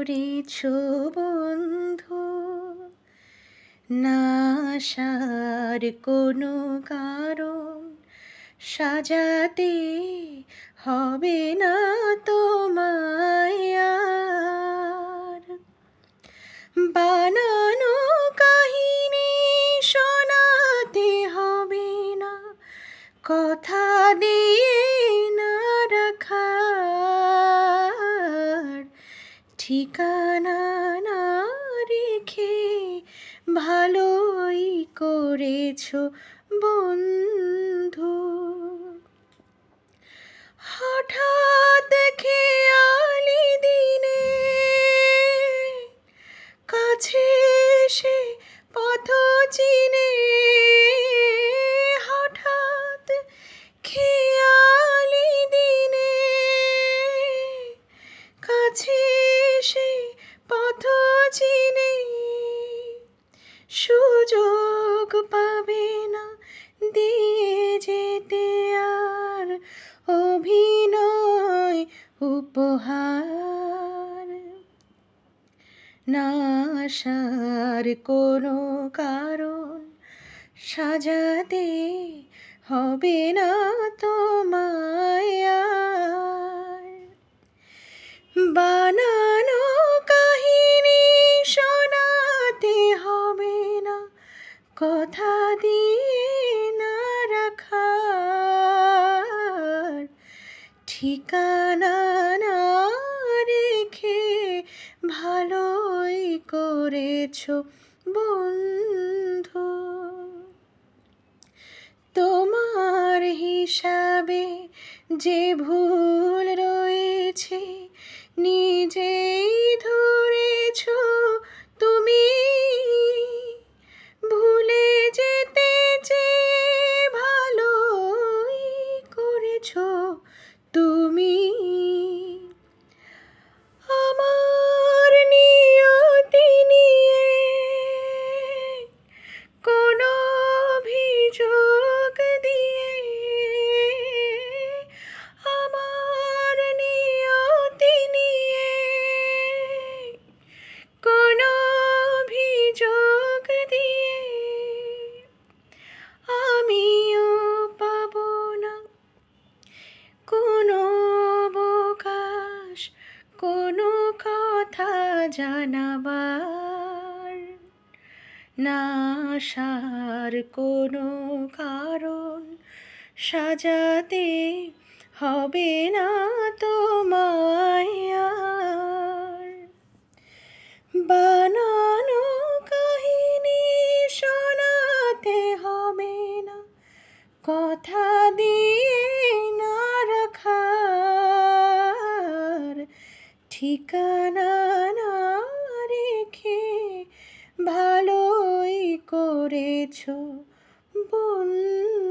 করেছ বন্ধু, না আসার কোনো কারণ সাজাতে হবে না তোমায় আর। বানানো কাহিনী শোনাতে হবে না, কথা দিয়ে না রাখার। ঠিকানা না রেখে ভালোই করেছো বন্ধু। হঠাৎ খেয়ালি দিনে কাছে এসে পথ চিনে, হঠাৎ খেয়ালি দিনে কাছে এসে পথ চিনে, সুযোগ পাবে না দিয়ে যেতে আর অভিনয় উপহার। না আসার কোনো কারণ সাজাতে হবে না তোমায় আর। বানানো কাহিনী শোনাতে হবে না, কথা দিয়ে না রাখার। ঠিকানা না রেখে ভালোই করেছো বন্ধু। তোমার হিসাবে যে ভুল রয়েছে নিজেই ধরেছো তুমি, ভুলে যেতে চেয়ে ভালোই করেছো তুমি। আমার নিয়তি নিয়ে কোনো অভিযোগ দিয়ে, আমার নিয়তি নিয়ে কোনো অভিযোগ দিয়ে আমিও পাবো না কোনো অবকাশ, কোনো কথা জানাবার। না আসার কোনো কারণ সাজাতে হবে না তোমায় আর। বানানো কাহিনী শোনাতে হবে না, কথা দিয়ে না রাখার। ঠিকানা না রেখে ভালোই করেছো বন্ধু।